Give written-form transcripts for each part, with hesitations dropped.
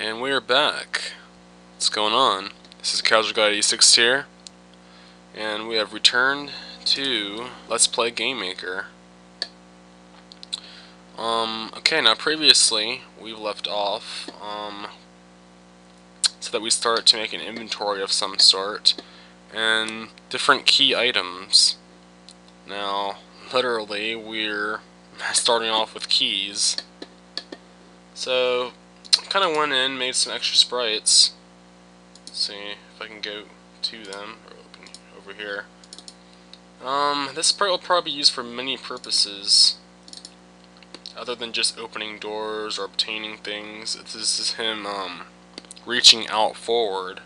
And we're back. What's going on? This is Casual Guy 86 here, and we have returned to Let's Play Game Maker. Okay, now previously we left off, so that we started to make an inventory of some sort, and different key items. Now, literally, we're starting off with keys. So, kind of went in, made some extra sprites. Let's see if I can go to them, or open over here. This sprite will probably be used for many purposes, other than just opening doors or obtaining things. This is him, reaching out forward.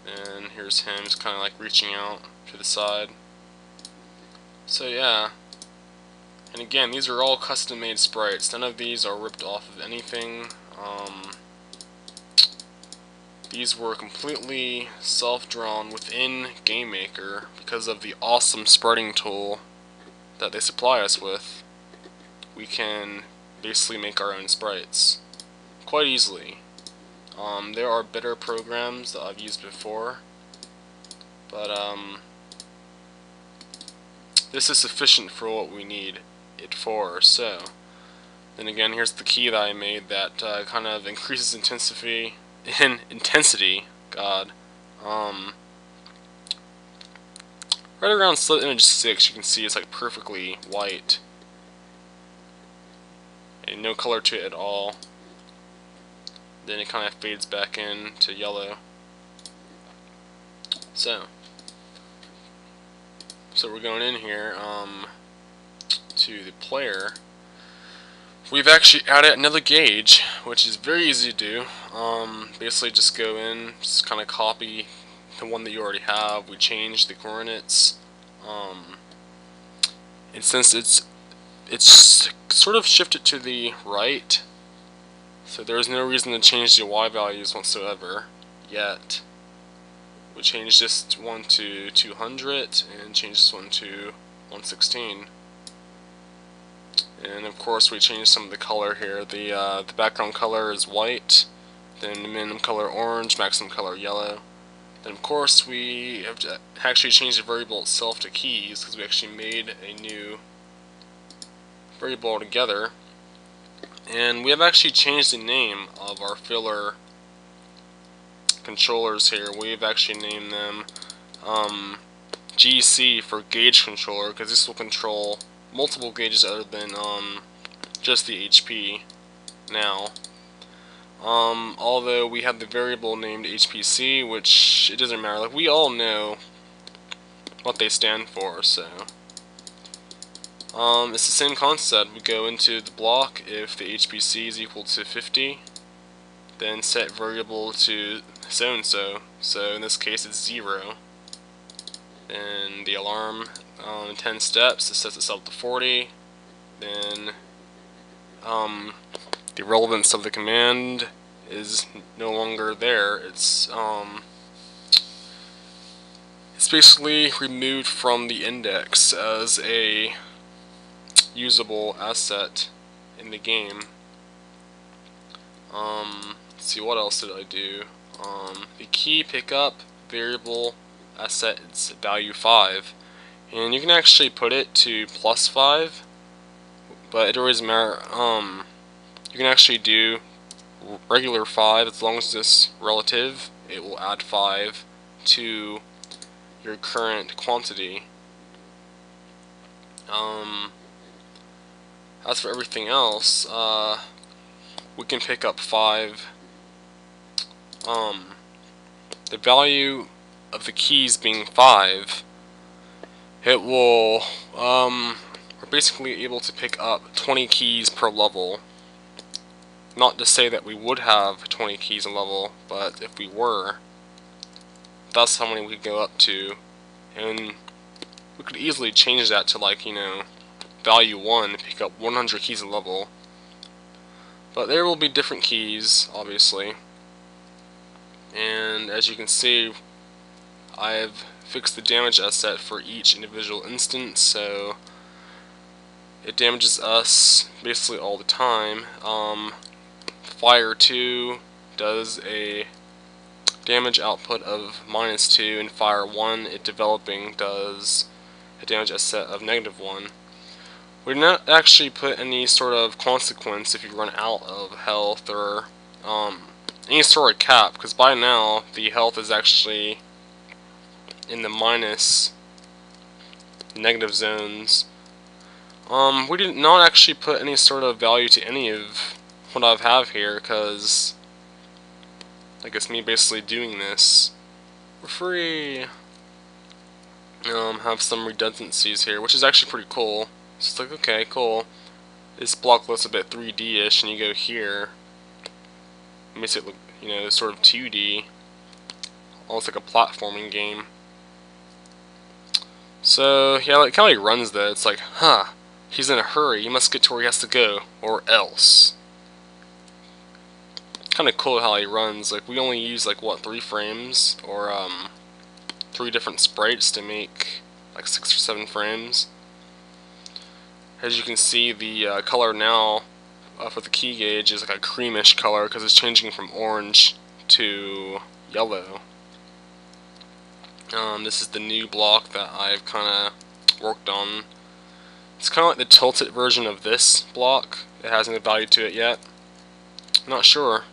And here's him, just kind of like reaching out to the side. So yeah. And again, these are all custom-made sprites. None of these are ripped off of anything. These were completely self-drawn within Game Maker because of the awesome spriting tool that they supply us with. We can basically make our own sprites quite easily. There are better programs that I've used before, but this is sufficient for what we need it for. So then again, here's the key that I made that kind of increases intensity. God, right around slit image 6, you can see it's like perfectly white and no color to it at all. Then it kind of fades back in to yellow. So we're going in here to the player. We've actually added another gauge, which is very easy to do. Basically just go in, just kind of copy the one that you already have. We change the coordinates, and since it's sort of shifted to the right, so there's no reason to change the Y values whatsoever yet. We change this one to 200 and change this one to 116. And of course we changed some of the color here. The background color is white, then the minimum color orange, maximum color yellow. Then of course we have to actually change the variable itself to keys, because we actually made a new variable altogether. And we have actually changed the name of our filler controllers here. We've actually named them GC for gauge controller, because this will control multiple gauges other than just the HP now. Although we have the variable named HPC, which it doesn't matter. Like, we all know what they stand for, so it's the same concept. We go into the block if the HPC is equal to 50, then set variable to so and so. So in this case it's 0. And the alarm in 10 steps, it sets itself to 40. Then the relevance of the command is no longer there. It's basically removed from the index as a usable asset in the game. Let's see, what else did I do? The key pickup variable asset, it's value 5, and you can actually put it to +5, but it doesn't matter. You can actually do regular 5 as long as it's relative. It will add 5 to your current quantity. As for everything else, we can pick up 5. The value of the keys being 5, it will, we're basically able to pick up 20 keys per level. Not to say that we would have 20 keys a level, but if we were, that's how many we could go up to. And we could easily change that to, like, you know, value 1 to pick up 100 keys a level. But there will be different keys, obviously. And as you can see, I've fixed the damage asset for each individual instance, so it damages us basically all the time. Fire 2 does a damage output of -2, and Fire 1, it developing, does a damage asset of -1. We did not actually put any sort of consequence if you run out of health, or any sort of cap, because by now the health is actually in the minus negative zones. We did not actually put any sort of value to any of what I have here, because I guess me basically doing this for free. Have some redundancies here, which is actually pretty cool. So it's like, okay, cool. This block looks a bit 3D-ish, and you go here, it makes it look, you know, sort of 2D, almost like a platforming game. So yeah, it kind of like runs though. It's like, huh, he's in a hurry. He must get to where he has to go, or else. Kind of cool how he runs. Like, we only use like what, 3 frames, or 3 different sprites to make like 6 or 7 frames. As you can see, the color now for the key gauge is like a creamish color because it's changing from orange to yellow. This is the new block that I've kind of worked on. It's kind of like the tilted version of this block. It hasn't a value to it yet. I'm not sure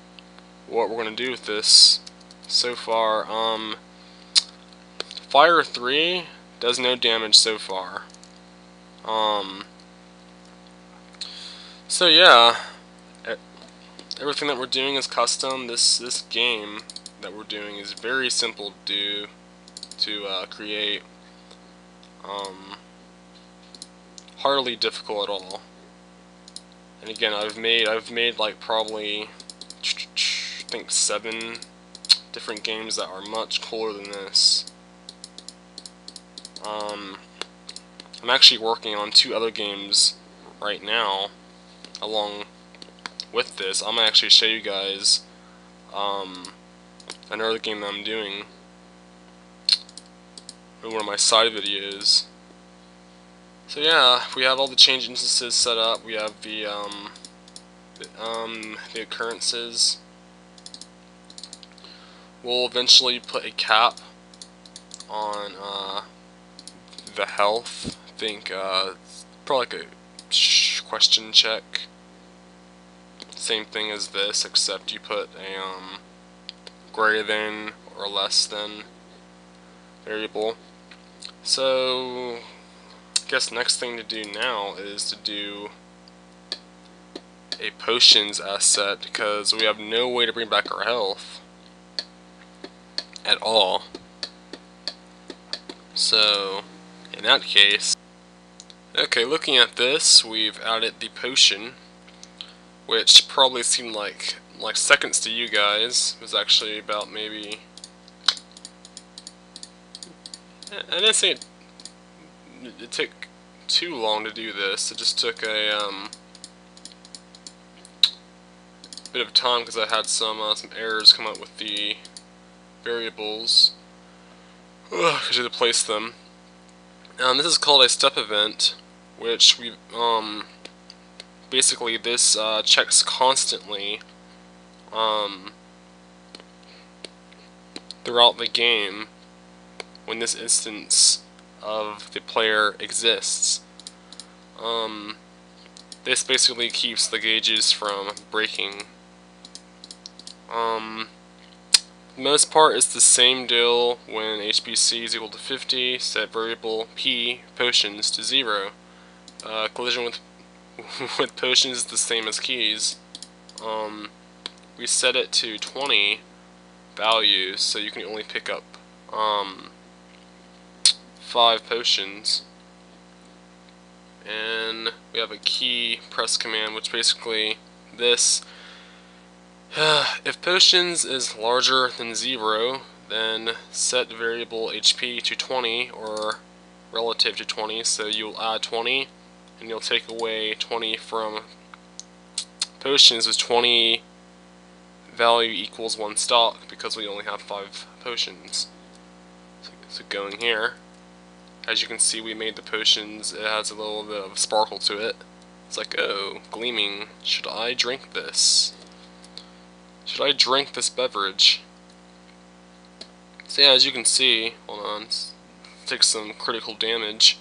what we're going to do with this so far. Fire 3 does no damage so far. So yeah, everything that we're doing is custom. This game that we're doing is very simple to create. Hardly difficult at all. And again, I've made like probably I think 7 different games that are much cooler than this. I'm actually working on 2 other games right now along with this. I'm gonna actually show you guys another game that I'm doing in one of my side videos. So yeah, we have all the change instances set up. We have the occurrences. We'll eventually put a cap on the health. I think probably like a question check. Same thing as this, except you put a greater than or less than variable. So I guess next thing to do now is to do a potions asset, because we have no way to bring back our health at all. So in that case, okay, looking at this, we've added the potion, which probably seemed like seconds to you guys. It was actually about maybe, I didn't say it took too long to do this. It just took a bit of time because I had some errors come up with the variables because you had to place them. This is called a step event, which we basically this checks constantly throughout the game when this instance of the player exists. This basically keeps the gauges from breaking. Most part is the same deal when HPC is equal to 50, set variable P potions to 0. Collision with with potions is the same as keys. We set it to 20 values, so you can only pick up 5 potions. And we have a key press command, which basically this, if potions is larger than 0, then set variable HP to 20 or relative to 20, so you'll add 20 and you'll take away 20 from potions, as 20 value equals 1 stock because we only have 5 potions. So going here, As you can see, we made the potions. It has a little bit of sparkle to it. It's like, oh, gleaming. Should I drink this? Should I drink this beverage? So yeah, as you can see, hold on, take some critical damage.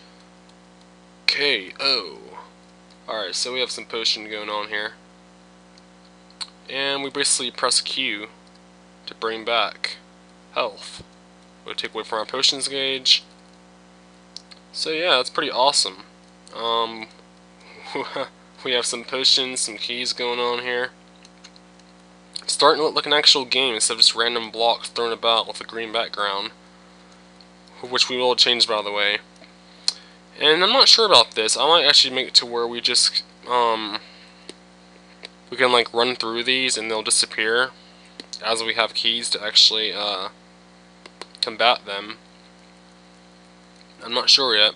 KO. Alright, so we have some potion going on here. And we basically press Q to bring back health. We'll take away from our potions gauge. So yeah, that's pretty awesome. We have some potions, some keys going on here. It's starting to look like an actual game instead of just random blocks thrown about with a green background. Which we will change, by the way. And I'm not sure about this. I might actually make it to where we just, we can like run through these and they'll disappear as we have keys to actually combat them. I'm not sure yet.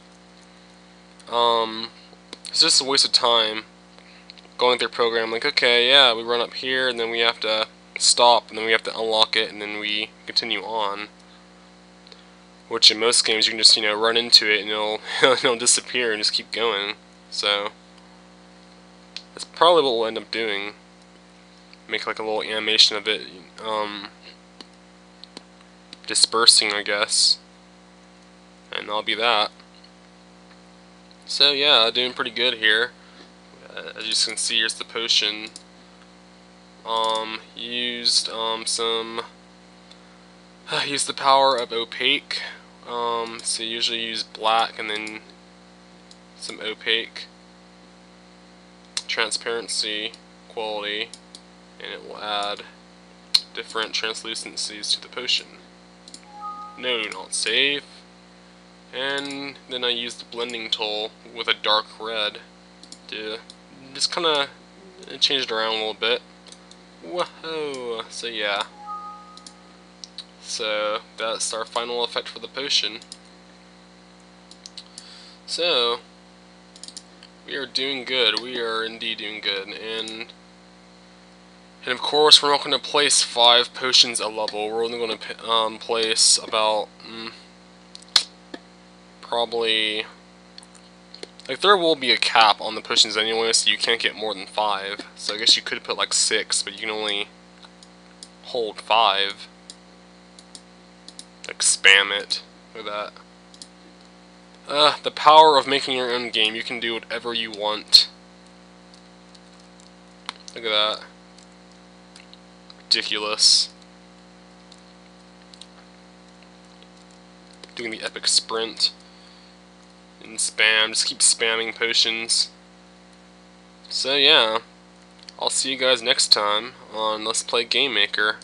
It's just a waste of time going through a program like, okay, yeah, we run up here and then we have to stop and then we have to unlock it and then we continue on. Which in most games you can just, run into it and it'll disappear and just keep going. So that's probably what we'll end up doing. Make like a little animation of it dispersing, I guess. And that'll be that. So yeah, doing pretty good here. As you can see, here's the potion. Used use the power of opaque. So you usually use black and then some opaque, transparency, quality, and it will add different translucencies to the potion. No, not save. And then I used the blending tool with a dark red to just kind of change it around a little bit. Whoa! So yeah. So that's our final effect for the potion. So we are doing good. We are indeed doing good. And of course, we're not going to place 5 potions a level. We're only going to place about probably, like, there will be a cap on the potions anyway, so you can't get more than 5. So I guess you could put like 6, but you can only hold 5. Like, spam it with that. The power of making your own game. You can do whatever you want. Look at that. Ridiculous. Doing the epic sprint. And spam. Just keep spamming potions. So yeah. I'll see you guys next time on Let's Play Game Maker.